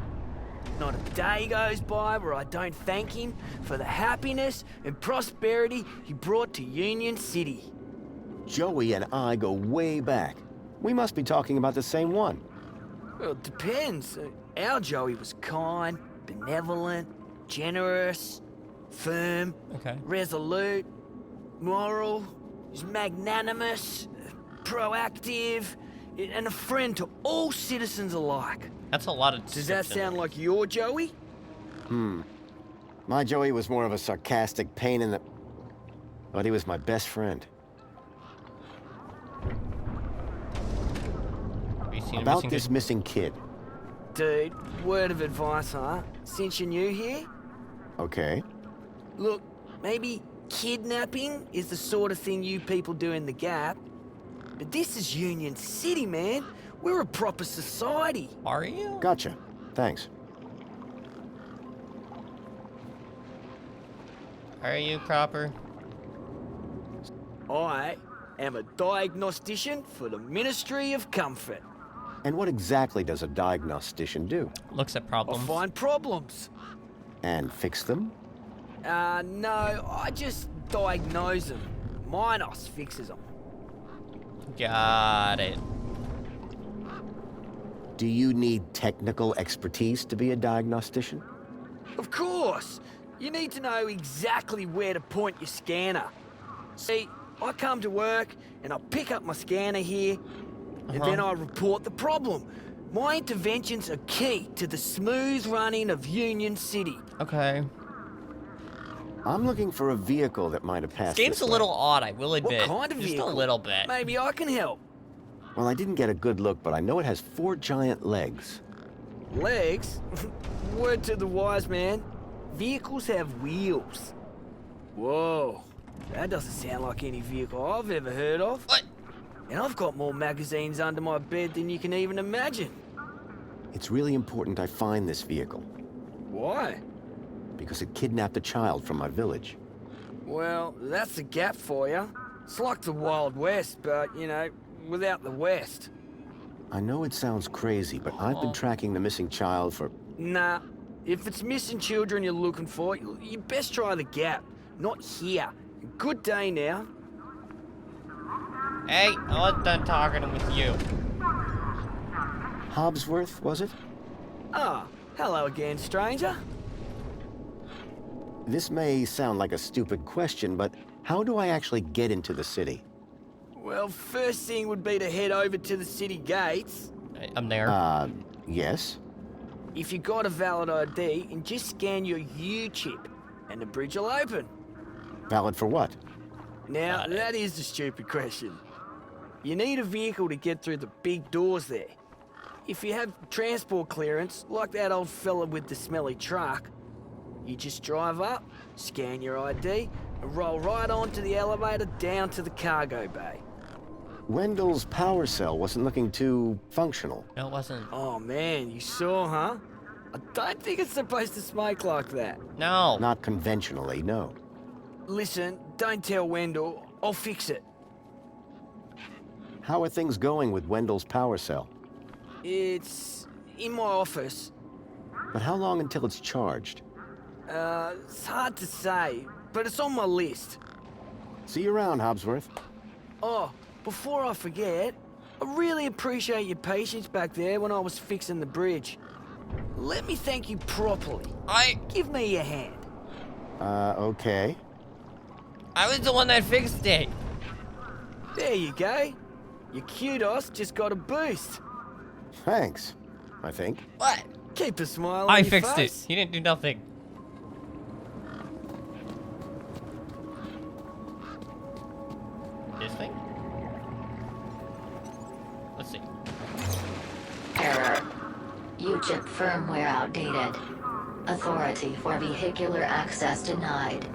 Not a day goes by where I don't thank him for the happiness and prosperity he brought to Union City. Joey and I go way back. We must be talking about the same one. Well, it depends. Our Joey was kind, benevolent, generous, firm, Okay. resolute, moral, he's magnanimous, proactive, and a friend to all citizens alike. That's a lot of Does that description. sound like your Joey? My Joey was more of a sarcastic pain in the... But he was my best friend. Have you seen a About missing this kid? missing kid. Dude, word of advice, huh? Since you're new here? Okay. Look, maybe kidnapping is the sort of thing you people do in the Gap. But this is Union City, man. We're a proper society. Are you? Gotcha. Thanks. Are you proper? I am a diagnostician for the Ministry of Comfort. And what exactly does a diagnostician do? Looks at I problems. find problems. And fix them? No, I just diagnose them. Minos fixes them. Got it. Do you need technical expertise to be a diagnostician? Of course. You need to know exactly where to point your scanner. See, I come to work and I pick up my scanner here, and then I report the problem. My interventions are key to the smooth running of Union City. Okay. I'm looking for a vehicle that might have passed This game's this a little odd, I will admit. What kind of Just vehicle? a little bit. Maybe I can help. Well, I didn't get a good look, but I know it has 4 giant legs. Legs? Word to the wise man. Vehicles have wheels. Whoa. That doesn't sound like any vehicle I've ever heard of. What? And I've got more magazines under my bed than you can even imagine. It's really important I find this vehicle, Why? because it kidnapped a child from my village. Well, that's the Gap for you. It's like the Wild West, but, you know, without the West. I know it sounds crazy, but I've been tracking the missing child for... Nah, if it's missing children you're looking for, you best try the Gap, not here. Good day now. Hey, I was done talking with you. Hobbsworth, was it? Ah, hello again, stranger. This may sound like a stupid question, but how do I actually get into the city? Well, first thing would be to head over to the city gates. I'm there. Yes? If you got a valid ID, and just scan your U-chip, and the bridge will open. Valid for what? Now, that is the stupid question. You need a vehicle to get through the big doors there. If you have transport clearance, like that old fella with the smelly truck, you just drive up, scan your ID, and roll right onto the elevator down to the cargo bay. Wendell's power cell wasn't looking too functional. No, it wasn't. Oh man, you saw, huh? I don't think it's supposed to smoke like that. No. Not conventionally, no. Listen, don't tell Wendell. I'll fix it. How are things going with Wendell's power cell? It's in my office. But how long until it's charged? It's hard to say, but it's on my list. See you around, Hobbsworth. Oh, before I forget, I really appreciate your patience back there when I was fixing the bridge. Let me thank you properly. Give me your hand. Okay. I was the one that fixed it. There you go. Your kudos just got a boost. Thanks, I think. What? Keep a smile on I your fixed face. it. He didn't do nothing. This thing? Let's see. Error. U-chip firmware outdated. Authority for vehicular access denied.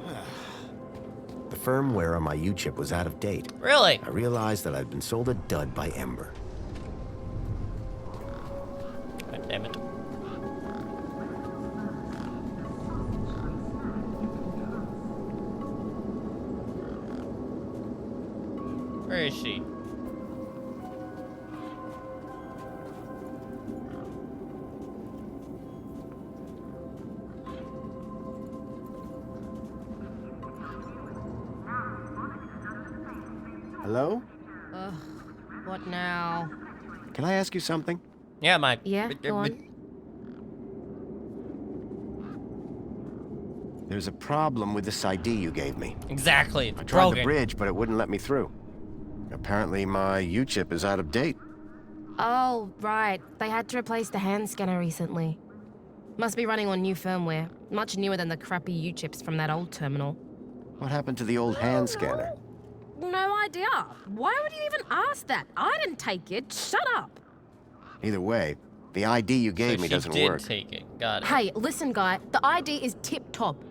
The firmware on my U-chip was out of date. Really? I realized that I'd been sold a dud by Ember. God damn it. Where is she? Hello? What now? Can I ask you something? Yeah, Mike. Yeah, go on. There's a problem with this ID you gave me. Exactly. I tried the Broken. bridge, but it wouldn't let me through. Apparently my U-chip is out of date. Oh, right. They had to replace the hand scanner recently. Must be running on new firmware, much newer than the crappy U-chips from that old terminal. What happened to the old hand scanner? No idea. Why would you even ask that? I didn't take it. Shut up. Either way, the ID you gave me doesn't work. Take it. Got it. Hey, listen, guy. The ID is tip-top.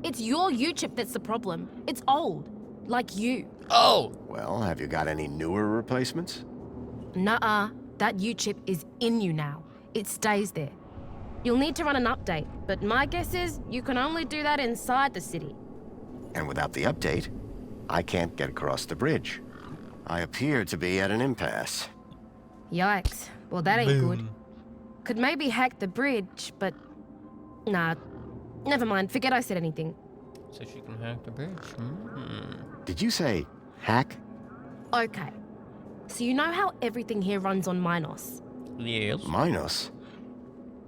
It's your U-chip that's the problem. It's old. Like you. Oh! Well, have you got any newer replacements? Nuh-uh. That U-chip is in you now. It stays there. You'll need to run an update, but my guess is you can only do that inside the city. And without the update, I can't get across the bridge. I appear to be at an impasse. Yikes. Well, that ain't good. Could maybe hack the bridge, but... Nah. Never mind. Forget I said anything. So she can hack the bridge. Did you say hack? Okay. So you know how everything here runs on Minos? Yes. Minos?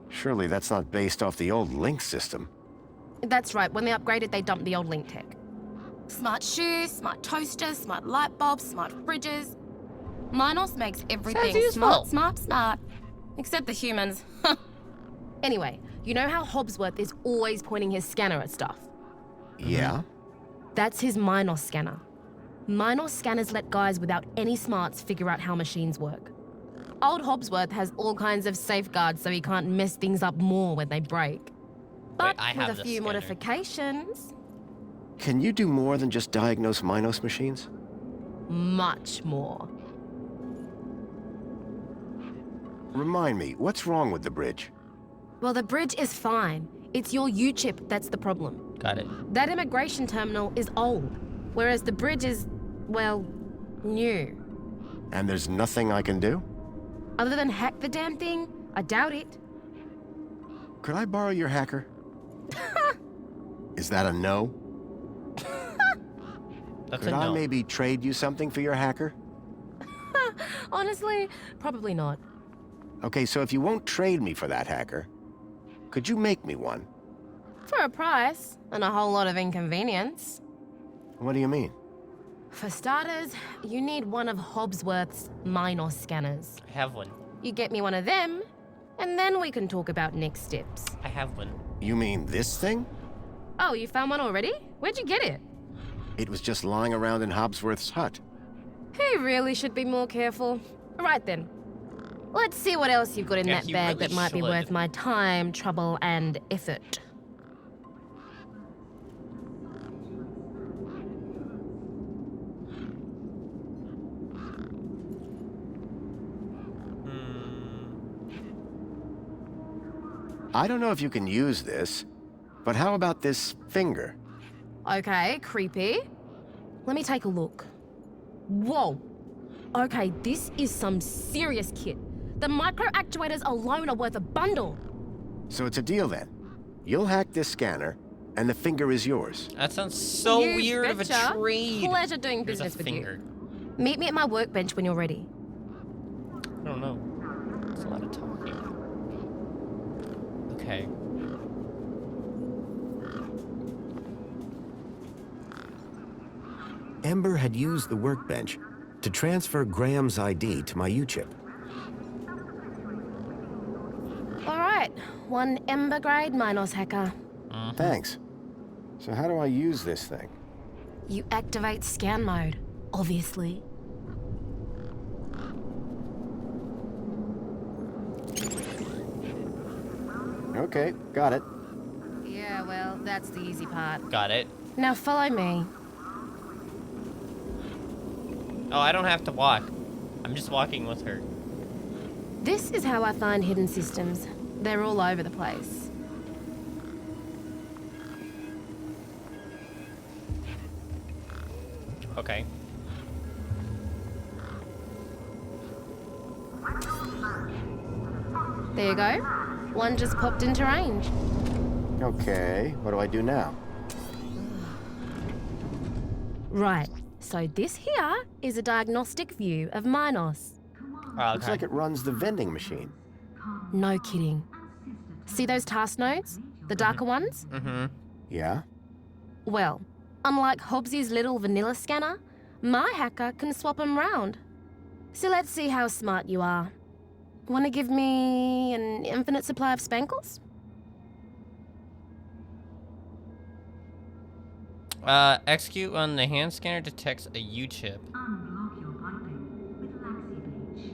Surely that's not based off the old Link system. That's right. When they upgraded, they dumped the old Link tech. Smart shoes, smart toasters, smart light bulbs, smart fridges. Minos makes everything smart. Except the humans. Anyway, you know how Hobbsworth is always pointing his scanner at stuff? Yeah? That's his Minos scanner. Minos scanners let guys without any smarts figure out how machines work. Old Hobbsworth has all kinds of safeguards so he can't mess things up more when they break. But with a few modifications... Can you do more than just diagnose Minos machines? Much more. Remind me, what's wrong with the bridge? Well, the bridge is fine. It's your U-chip that's the problem. Got it. That immigration terminal is old, whereas the bridge is, well, new. And there's nothing I can do? Other than hack the damn thing? I doubt it. Could I borrow your hacker? Is that a no? Could I maybe trade you something for your hacker? Honestly, probably not. Okay, so if you won't trade me for that hacker, could you make me one? For a price, and a whole lot of inconvenience. What do you mean? For starters, you need one of Hobbsworth's Minos scanners. I have one. You get me one of them, and then we can talk about next steps. I have one. You mean this thing? Oh, you found one already? Where'd you get it? It was just lying around in Hobbsworth's hut. He really should be more careful. Right then. Let's see what else you've got in that bag that might be worth my time, trouble, and effort. I don't know if you can use this, but how about this finger? Okay, creepy. Let me take a look. Whoa. Okay, this is some serious kit. The micro actuators alone are worth a bundle. So it's a deal then. You'll hack this scanner, and the finger is yours. That sounds so weird of a trade. Pleasure doing Here's business a with finger. you. Meet me at my workbench when you're ready. I don't know. It's a lot of talking. Okay. Ember had used the workbench to transfer Graham's ID to my U-chip. All right, one Ember grade Minos hacker. Thanks. So how do I use this thing? You activate scan mode, obviously. Okay, got it. Yeah, well, that's the easy part. Got it. Now follow me. Oh, I don't have to walk. I'm just walking with her. This is how I find hidden systems. They're all over the place. Okay. There you go. One just popped into range. Okay, what do I do now? Right, so this here is a diagnostic view of Minos. Looks like it runs the vending machine. No kidding. See those task nodes? The darker ones? Mm-hmm. Yeah? Well, unlike Hobbsy's little vanilla scanner, my hacker can swap them round. So let's see how smart you are. Want to give me an infinite supply of spankles? Execute when the hand scanner detects a U-chip. Unblock your piping with Laxi Bleach.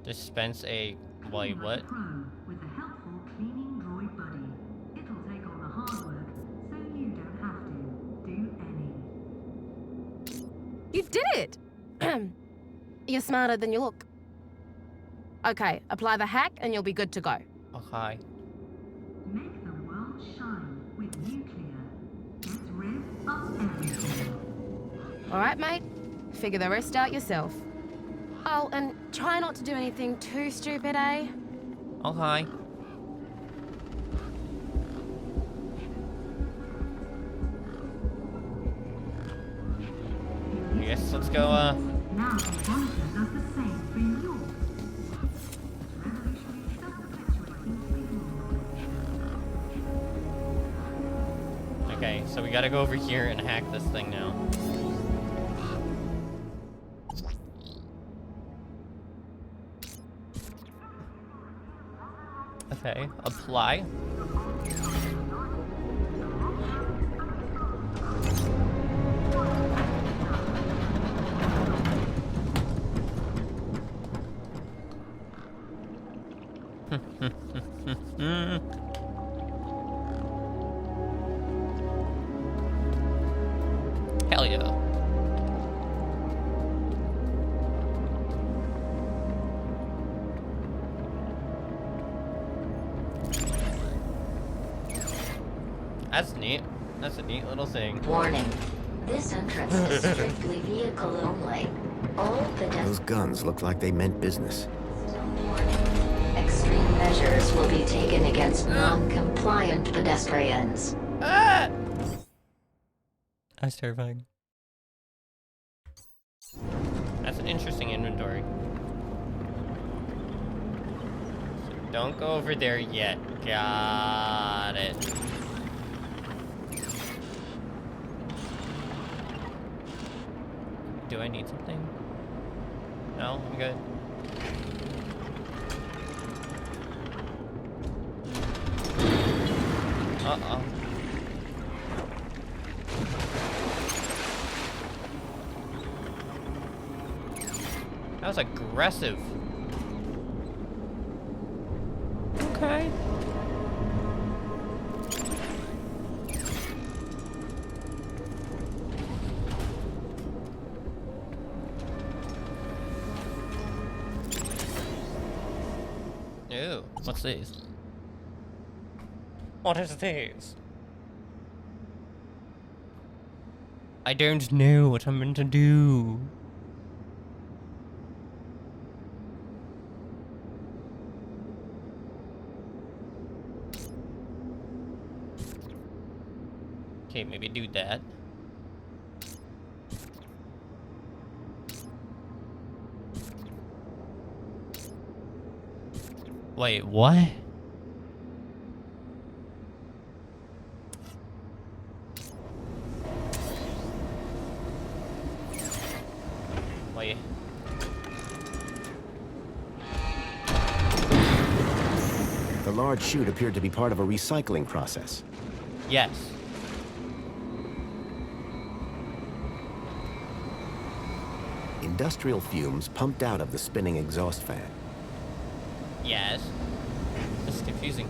Dispense a... Wait, what? Pro with a helpful cleaning droid buddy. It'll take all the hard work, so you don't have to do any. You did it! You're smarter than you look. Okay, apply the hack and you'll be good to go. Okay. Make the world shine with nuclear. Get rid of everything. All right, mate? Figure the rest out yourself. Oh, and try not to do anything too stupid, eh? Okay. Yes, let's go, Now the Voyager does the same for you. Revolutionary self-perpetuating field. Okay, so we gotta go over here and hack this thing now. Okay, apply. Hell yeah. That's neat. That's a neat little thing. Warning. This entrance is strictly vehicle only. All pedestrians. Those guns look like they meant business. Extreme measures will be taken against non-compliant pedestrians. That's terrifying. That's an interesting inventory. So don't go over there yet. Got it. Do I need something? No, I'm good. Uh-oh. That was aggressive. Okay. Ew, what's this? What is this? I don't know what I'm meant to do. Okay, maybe do that. Wait, what? Wait. The large chute appeared to be part of a recycling process. Yes. Industrial fumes pumped out of the spinning exhaust fan. Yes. This is confusing.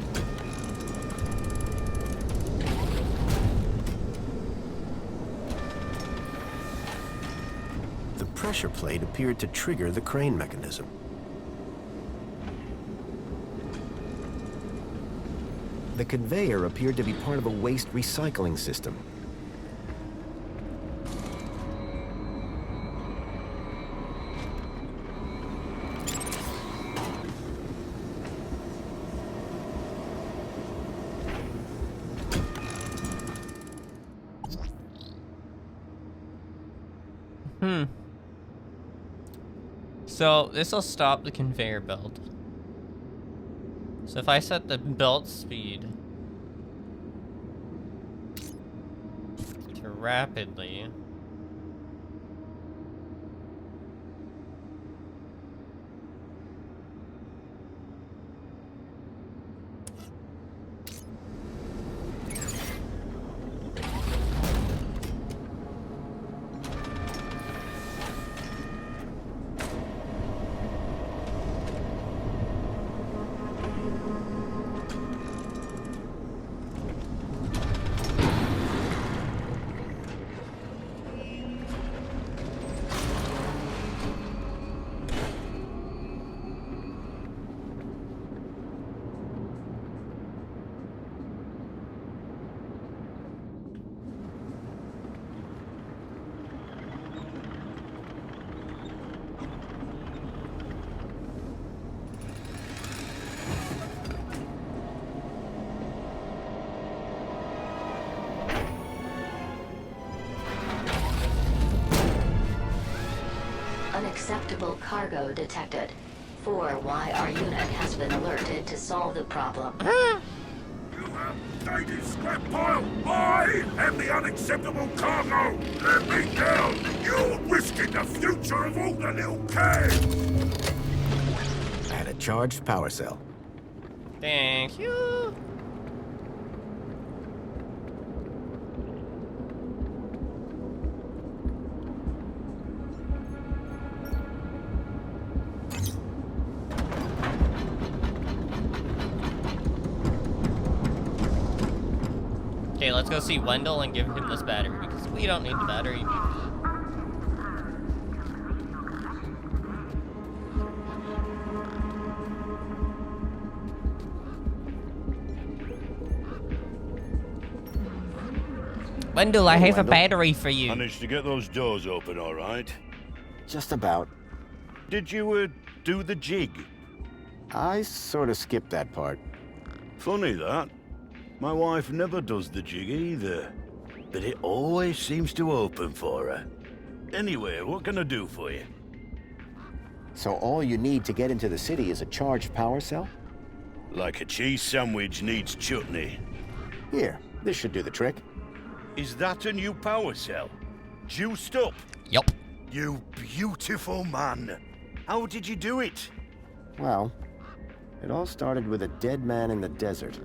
The pressure plate appeared to trigger the crane mechanism. The conveyor appeared to be part of a waste recycling system. So this will stop the conveyor belt. So if I set the belt speed to rapidly, Unacceptable cargo detected. 4Y, our unit has been alerted to solve the problem. Dated scrap pile! I am the unacceptable cargo! Let me down! You're risking the future of all the little kids! And a charged power cell. thank you. Okay, let's go see Wendell and give him this battery because we don't need the battery. Wendell, I have a battery for you. Managed to get those doors open all right? Just about. Did you, do the jig? I sort of skipped that part. Funny that. My wife never does the jig either. But it always seems to open for her. Anyway, what can I do for you? So all you need to get into the city is a charged power cell? Like a cheese sandwich needs chutney. Here, this should do the trick. Is that a new power cell? Juiced up? Yup. You beautiful man! How did you do it? Well, it all started with a dead man in the desert.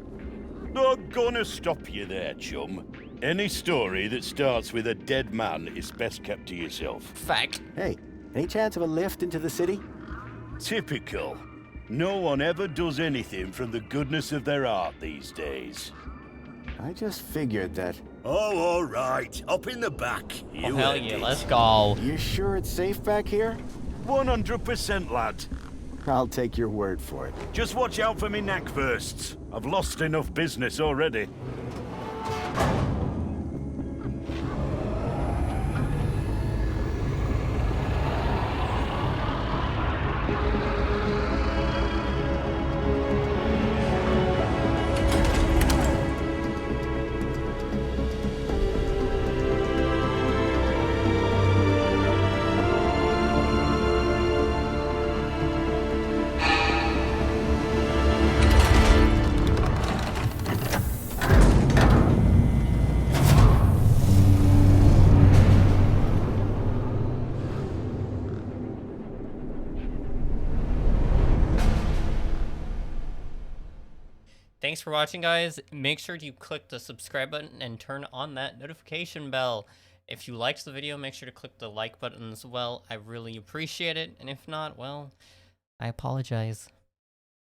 Not gonna stop you there, chum. Any story that starts with a dead man is best kept to yourself. Fact. Hey, any chance of a lift into the city? Typical. No one ever does anything from the goodness of their heart these days. I just figured that... Oh, all right. Up in the back. Oh, hell yeah, let's go. You sure it's safe back here? 100%, lad. I'll take your word for it. Just watch out for me knack bursts. I've lost enough business already. Thanks for watching, guys. Make sure you click the subscribe button and turn on that notification bell. If you liked the video, make sure to click the like button as well. I really appreciate it. And if not, well, I apologize.